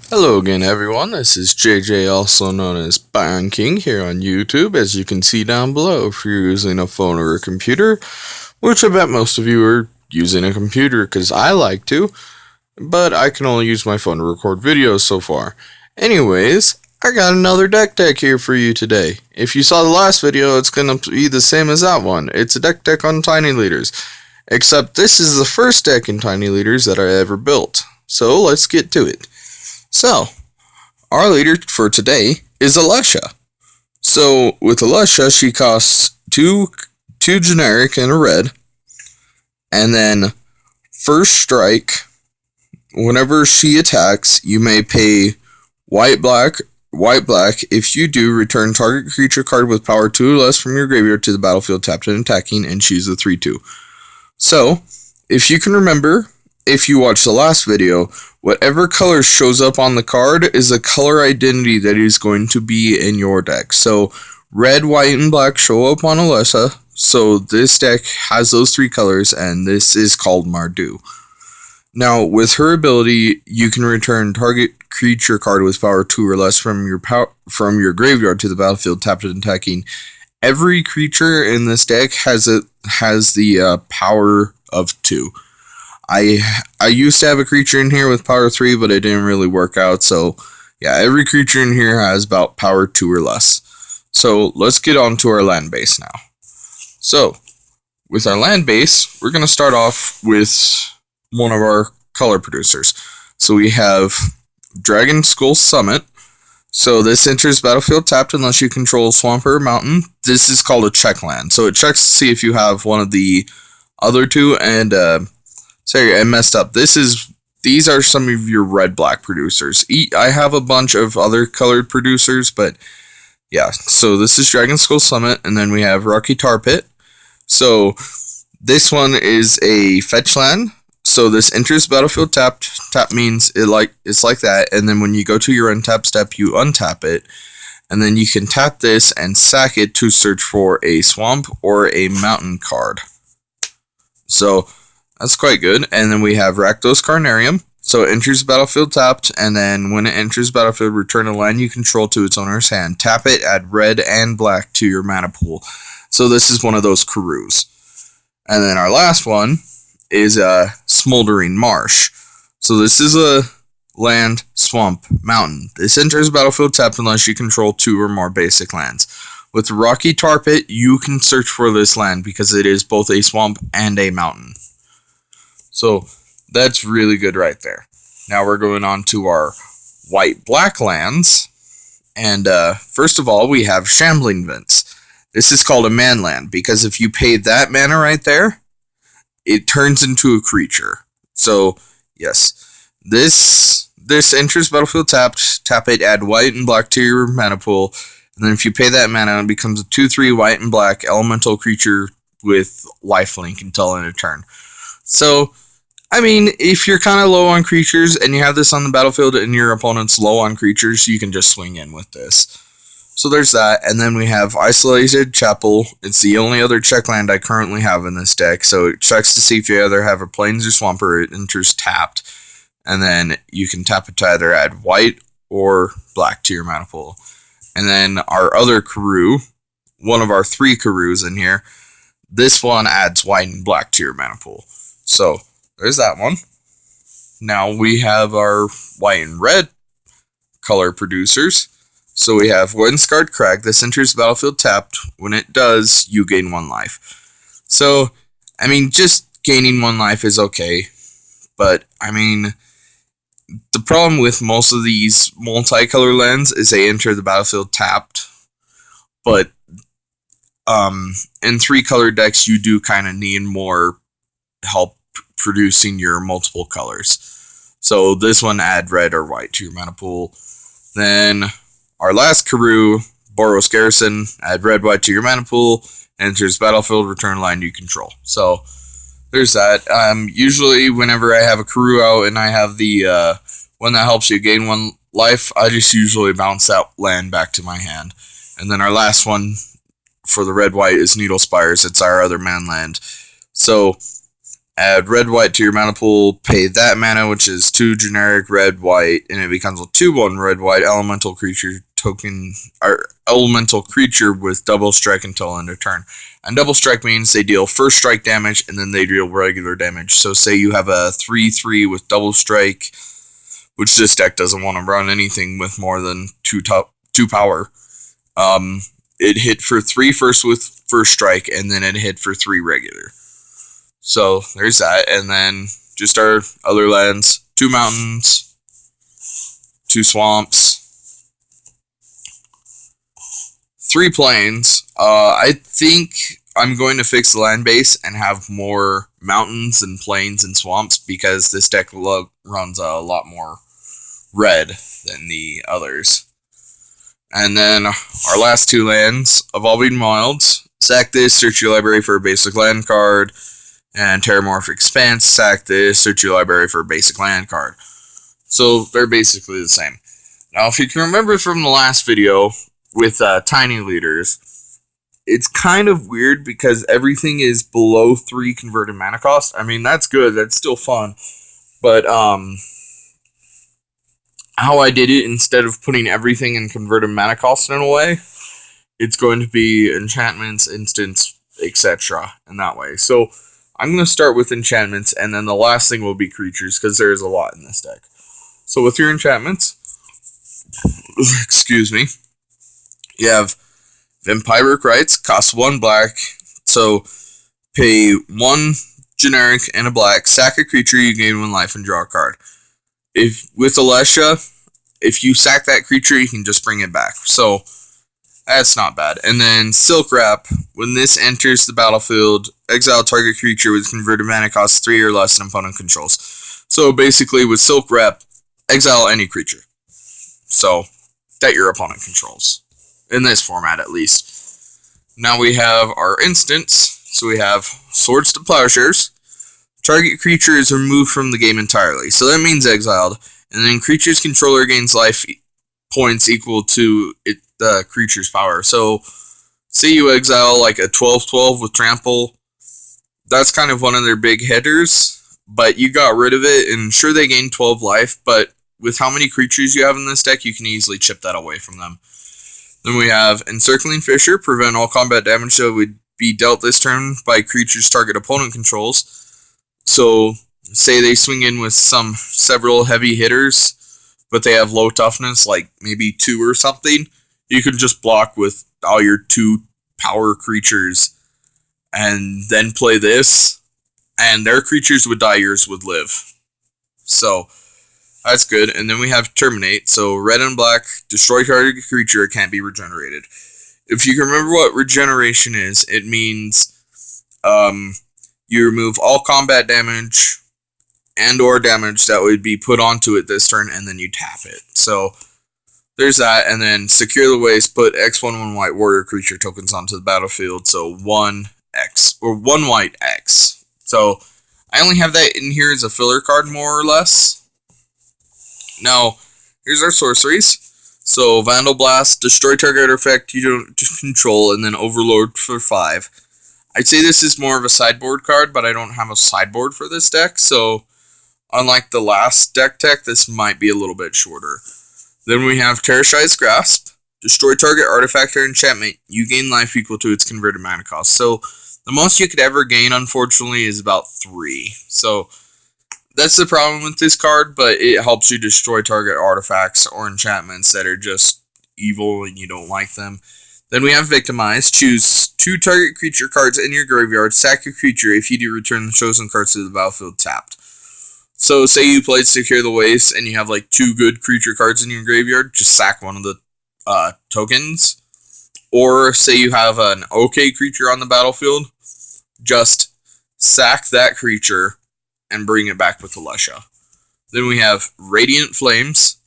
Hello again, everyone. This is JJ, also known as Bion King, here on YouTube. As you can see down below, if you're using a phone or a computer, which I bet most of you are using a computer because I like to, but I can only use my phone to record videos so far. Anyways, I got another deck here for you today. If you saw the last video, it's gonna be the same as that one. It's a deck on Tiny Leaders, except this is the first deck in Tiny Leaders that I ever built. So let's get to it. So, our leader for today is Alesha. So, with Alesha, she costs two generic and a red. And then, first strike, whenever she attacks, you may pay white, black. If you do, return target creature card with power 2 or less from your graveyard to the battlefield tapped and attacking, and choose a 3/2. So, if you can remember, if you watched the last video, whatever color shows up on the card is a color identity that is going to be in your deck. So red, white, and black show up on Alesha. So this deck has those three colors, and this is called Mardu. Now, with her ability, you can return target creature card with power 2 or less from your graveyard to the battlefield tapped and attacking. Every creature in this deck has the power of 2. I used to have a creature in here with power 3, but it didn't really work out. So, yeah, every creature in here has about power 2 or less. So, let's get on to our land base now. So, with our land base, we're going to start off with one of our color producers. So, we have Dragon Skull Summit. So, this enters battlefield tapped unless you control swamp or mountain. This is called a check land. So, it checks to see if you have one of the other two, and sorry, I messed up. These are some of your red-black producers. I have a bunch of other colored producers, but yeah. So this is Dragon Skull Summit, and then we have Rocky Tar Pit. So this one is a fetch land. So this enters battlefield tapped. Tap means it's like that, and then when you go to your untap step, you untap it, and then you can tap this and sack it to search for a swamp or a mountain card. So that's quite good. And then we have Rakdos Carnarium. So it enters battlefield tapped, and then when it enters battlefield, return a land you control to its owner's hand. Tap it, add red and black to your mana pool. So this is one of those Karus. And then our last one is a Smoldering Marsh. So this is a land, swamp, mountain. This enters battlefield tapped unless you control 2 or more basic lands. With Rocky Tar Pit, you can search for this land because it is both a swamp and a mountain. So that's really good right there. Now we're going on to our white-black lands. And first of all, we have Shambling Vents. This is called a man land because if you pay that mana right there, it turns into a creature. So, yes, this enters battlefield tapped. Tap it, add white and black to your mana pool. And then if you pay that mana, it becomes a 2/3 white and black elemental creature with lifelink until end of turn. So, I mean, if you're kind of low on creatures and you have this on the battlefield and your opponent's low on creatures, you can just swing in with this. So there's that. And then we have Isolated Chapel. It's the only other check land I currently have in this deck. So it checks to see if you either have a Plains or Swamp or it enters tapped. And then you can tap it to either add white or black to your mana pool. And then our other Karu, one of our 3 Karus in here, this one adds white and black to your mana pool. So there's that one. Now we have our white and red color producers. So we have Windscarred Crag. This enters battlefield tapped. When it does, you gain 1 life. So, I mean, just gaining 1 life is okay. But, I mean, the problem with most of these multicolor lands is they enter the battlefield tapped. But, in 3-color decks, you do kind of need more help producing your multiple colors. So this one, add red or white to your mana pool. Then our last Karu, Boros Garrison, add red, white to your mana pool. Enters battlefield, return line you control. So there's that. Usually whenever I have a Karu out and I have the one that helps you gain 1 life, I just usually bounce that land back to my hand. And then our last one for the red-white is Needle Spires. It's our other man land. So Add red white to your mana pool, pay that mana, which is 2 generic red white, and it becomes a 2/1 red white elemental creature token, or elemental creature with double strike until end of turn. And double strike means they deal first strike damage and then they deal regular damage. So say you have a 3/3 with double strike, which this deck doesn't want to run anything with more than 2 power. It hit for 3 first with first strike, and then it hit for 3 regular. So there's that, and then just our other lands: 2 mountains, 2 swamps, 3 plains. I think I'm going to fix the land base and have more mountains and plains and swamps because this deck runs a lot more red than the others. And then our last 2 lands: Evolving Wilds. Sack this, search your library for a basic land card. And Terramorphic Expanse, sack this, search your library for a basic land card. So they're basically the same. Now, if you can remember from the last video with Tiny Leaders, it's kind of weird because everything is below 3 converted mana cost. I mean, that's good, that's still fun. But how I did it, instead of putting everything in converted mana cost in a way, it's going to be enchantments, instants, etc. in that way. So I'm going to start with enchantments, and then the last thing will be creatures, because there's a lot in this deck. So with your enchantments, excuse me, you have Vampiric Rites, costs 1 black, so pay 1 generic and a black, sack a creature, you gain 1 life and draw a card. If with Alesha, if you sack that creature, you can just bring it back. So that's not bad. And then Silk Wrap, when this enters the battlefield, exile target creature with converted mana cost 3 or less and opponent controls. So basically with Silk Wrap, exile any creature. So that your opponent controls. In this format at least. Now we have our instants. So we have Swords to Plowshares. Target creature is removed from the game entirely. So that means exiled. And then creature's controller gains life points equal to the creature's power. So say you exile like a 12/12 with trample. That's kind of one of their big hitters, but you got rid of it, and sure, they gain 12 life, but with how many creatures you have in this deck, you can easily chip that away from them. Then we have Encircling Fissure, prevent all combat damage that would be dealt this turn by creatures target opponent controls. So say they swing in with several heavy hitters, but they have low toughness, like maybe 2 or something. You can just block with all your 2 power creatures and then play this, and their creatures would die, yours would live. So that's good. And then we have Terminate. So red and black, destroy target creature, it can't be regenerated. If you can remember what regeneration is, it means you remove all combat damage and or damage that would be put onto it this turn, and then you tap it. So there's that. And then Secure the Waste, put X1/1 white warrior creature tokens onto the battlefield. So 1X, or 1 white X. So I only have that in here as a filler card, more or less. Now, here's our sorceries. So Vandal Blast, destroy target artifact you don't control, and then Overlord for 5. I'd say this is more of a sideboard card, but I don't have a sideboard for this deck, so unlike the last deck tech, this might be a little bit shorter. Then we have Terrashire's Grasp. Destroy target artifact or enchantment. You gain life equal to its converted mana cost. So the most you could ever gain, unfortunately, is about 3. So that's the problem with this card, but it helps you destroy target artifacts or enchantments that are just evil and you don't like them. Then we have Victimize. Choose 2 target creature cards in your graveyard. Sack your creature. If you do, return the chosen cards to the battlefield tapped. So say you played Secure the Waste and you have like 2 good creature cards in your graveyard, just sack one of the tokens. Or say you have an okay creature on the battlefield, just sack that creature and bring it back with Alesha. Then we have Radiant Flames.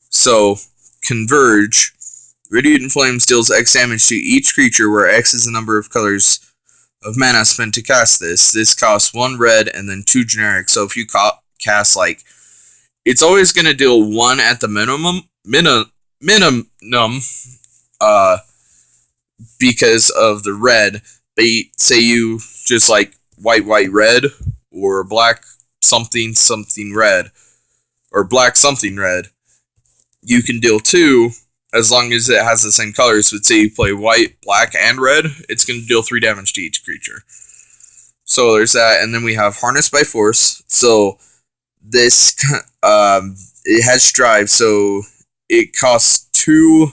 So Converge. Radiant Flames deals X damage to each creature, where X is the number of colors of mana spent to cast this. This costs 1 red and then 2 generic. So if you cast, like, it's always going to deal 1 at the minimum, because of the red. They say you just like white, red, or black something something red, or black something red, you can deal 2 as long as it has the same colors. So say you play white, black, and red, it's going to deal 3 damage to each creature. So there's that, and then we have Harnessed by Force. So this, it has drive, so it costs 2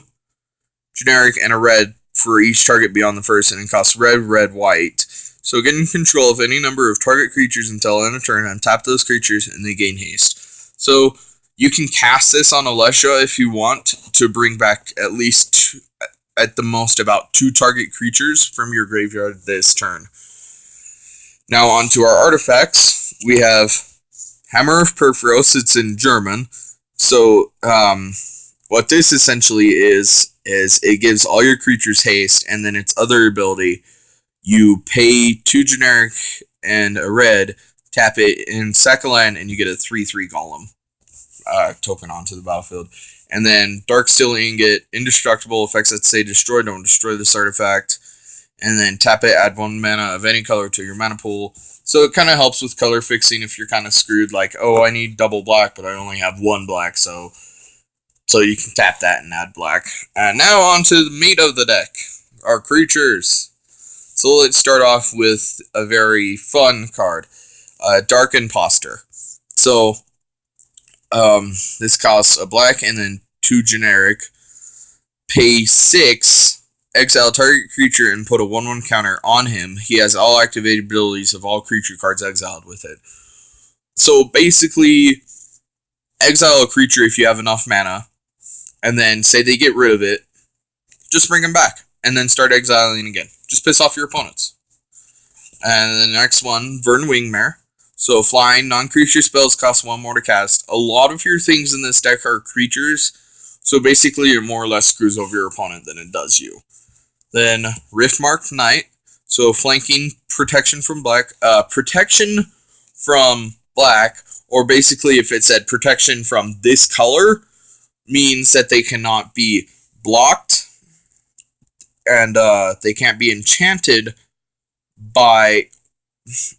generic and a red for each target beyond the first, and it costs red, red, white. So gain control of any number of target creatures until end of turn, and tap those creatures, and they gain haste. So you can cast this on Alesha if you want to bring back at least, at the most, about 2 target creatures from your graveyard this turn. Now on to our artifacts. We have Hammer of Perforos. It's in German. So what this essentially is it gives all your creatures haste, and then its other ability, you pay 2 generic and a red, tap it in sack a land, and you get a 3/3 golem token onto the battlefield. And then Dark Steel Ingot, indestructible, effects that say destroy, don't destroy this artifact. And then tap it, add 1 mana of any color to your mana pool. So it kind of helps with color fixing if you're kind of screwed, like, oh, I need double black, but I only have 1 black, so you can tap that and add black. And now on to the meat of the deck, our creatures. So let's start off with a very fun card, Dark Imposter. So this costs a black and then 2 generic. Pay 6, exile target creature and put a 1/1 counter on him. He has all activated abilities of all creature cards exiled with it. So basically, exile a creature if you have enough mana, and then say they get rid of it, just bring them back, and then start exiling again. Just piss off your opponents. And the next one, Vern Wingmare. So flying, non-creature spells cost 1 more to cast. A lot of your things in this deck are creatures, so basically it more or less screws over your opponent than it does you. Then Riftmark Knight. So flanking, protection from black, or basically if it said protection from this color, means that they cannot be blocked, and they can't be enchanted by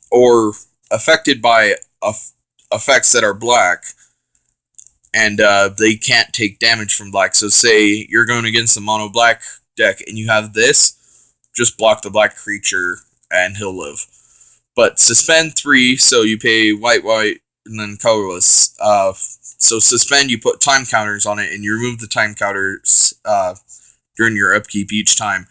or affected by effects that are black, and they can't take damage from black. So say you're going against a mono black deck and you have this, just block the black creature and he'll live. But suspend 3, so you pay white, and then colorless. So suspend, you put time counters on it, and you remove the time counters during your upkeep each time.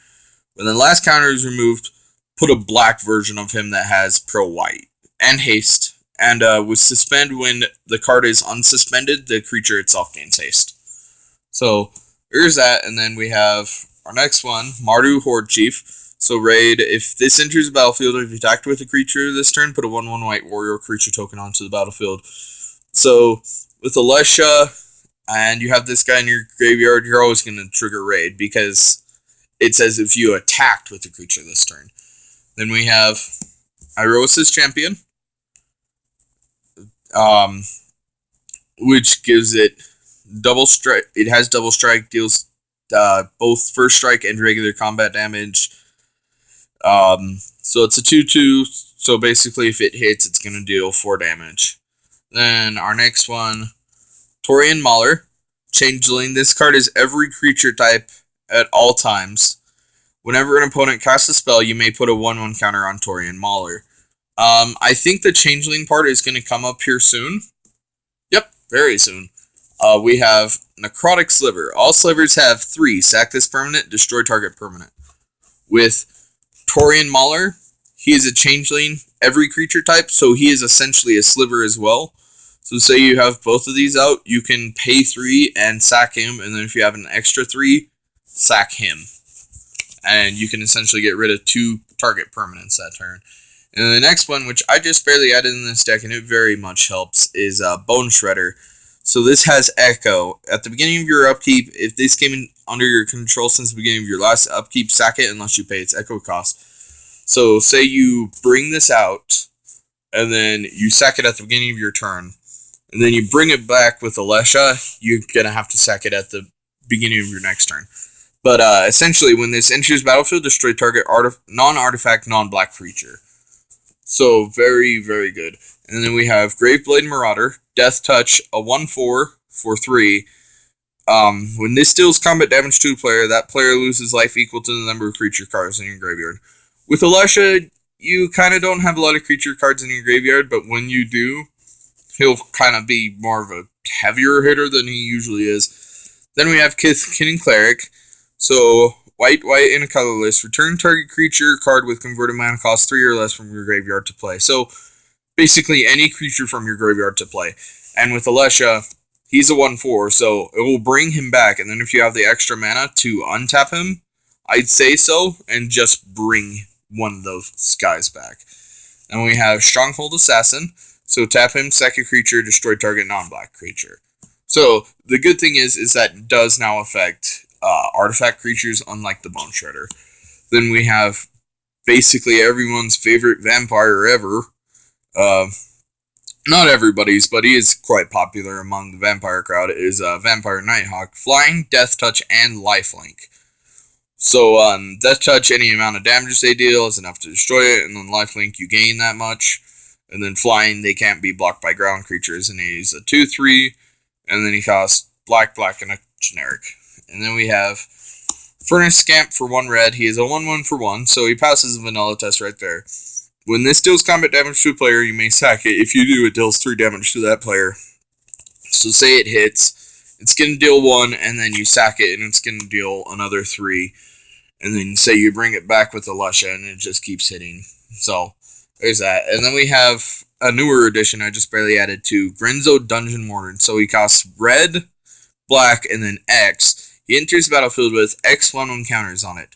When the last counter is removed, put a black version of him that has pro white and haste. And with suspend, when the card is unsuspended, the creature itself gains haste. So here's that, and then we have our next one, Mardu Horde Chief. So raid, if this enters the battlefield, if you attacked with a creature this turn, put a 1/1 white warrior creature token onto the battlefield. So with Alesha, and you have this guy in your graveyard, you're always going to trigger raid, because it says if you attacked with a creature this turn. Then we have Irosis Champion, which gives it double strike. It has double strike, deals both first strike and regular combat damage. So it's a 2/2, so basically if it hits, it's going to deal 4 damage. Then our next one, Torian Mauler, Changeling. This card is every creature type at all times. Whenever an opponent casts a spell, you may put a 1/1 counter on Torian Mauler. I think the Changeling part is going to come up here soon. Yep, very soon. We have Necrotic Sliver. All slivers have 3. Sack this permanent, destroy target permanent. With Torian Mauler, he is a Changeling, every creature type, so he is essentially a sliver as well. So say you have both of these out, you can pay 3 and sack him, and then if you have an extra 3, sack him. And you can essentially get rid of 2 target permanents that turn. And the next one, which I just barely added in this deck, and it very much helps, is Bone Shredder. So this has Echo. At the beginning of your upkeep, if this came in under your control since the beginning of your last upkeep, sack it unless you pay its Echo cost. So say you bring this out, and then you sack it at the beginning of your turn, and then you bring it back with Alesha, you're going to have to sack it at the beginning of your next turn. But essentially, when this enters battlefield, destroy target non-artifact, non-black creature. So very, very good. And then we have Graveblade Marauder, Death Touch, a 1/4 for 3. When this deals combat damage to a player, that player loses life equal to the number of creature cards in your graveyard. With Alesha, you kind of don't have a lot of creature cards in your graveyard, but when you do, he'll kind of be more of a heavier hitter than he usually is. Then we have Kith Cleric. So, white, and a colorless. Return target creature card with converted mana cost 3 or less from your graveyard to play. So, basically any creature from your graveyard to play. And with Alesha, he's a 1/4, so it will bring him back. And then if you have the extra mana to untap him, I'd say so, and just bring one of those guys back. And we have Stronghold Assassin. So tap him, sack a creature, destroy target non-black creature. So the good thing is that it does now affect artifact creatures, unlike the Bone Shredder. Then we have basically everyone's favorite vampire ever. Not everybody's, but he is quite popular among the vampire crowd, is Vampire Nighthawk. Flying, Death Touch, and Lifelink. So, Death Touch, any amount of damage they deal is enough to destroy it, and then Lifelink, you gain that much. And then Flying, they can't be blocked by ground creatures, and he's a 2/3, and then he costs black, and a generic. And then we have Furnace Scamp for 1 red. He is a 1/1 for 1, so he passes the vanilla test right there. When this deals combat damage to a player, you may sack it. If you do, it deals 3 damage to that player. So say it hits, it's going to deal 1, and then you sack it, and it's going to deal another 3. And then say you bring it back with Alesha, and it just keeps hitting. So there's that. And then we have a newer addition I just barely added to, Grenzo Dungeon Warden. So he costs red, black, and then X. He enters the battlefield with X 1/1 counters on it.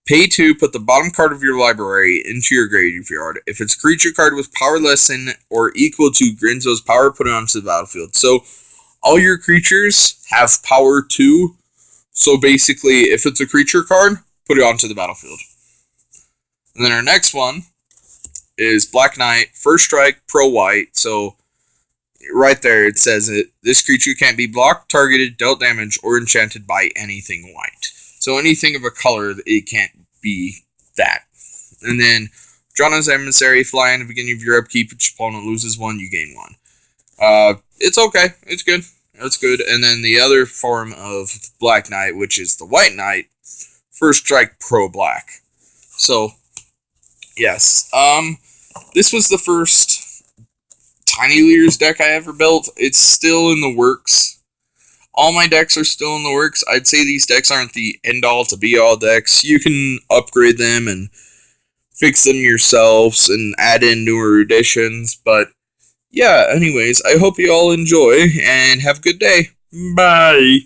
Pay 2, put the bottom card of your library into your graveyard. If it's a creature card with power less than or equal to Grenzo's power, put it onto the battlefield. So all your creatures have power 2. So basically, if it's a creature card, put it onto the battlefield. And then our next one is Black Knight, first strike, pro white. So right there it says it. This creature can't be blocked, targeted, dealt damage, or enchanted by anything white. So anything of a color, it can't be that. And then Drana's Emissary, fly in the beginning of your upkeep. Each opponent loses 1, you gain 1. It's okay. It's good. It's good. And then the other form of Black Knight, which is the White Knight, first strike, pro black. So yes, this was the first Tiny Leaders deck I ever built. It's still in the works. All my decks are still in the works. I'd say these decks aren't the end-all to be-all decks. You can upgrade them and fix them yourselves and add in newer additions. But yeah, anyways, I hope you all enjoy and have a good day. Bye.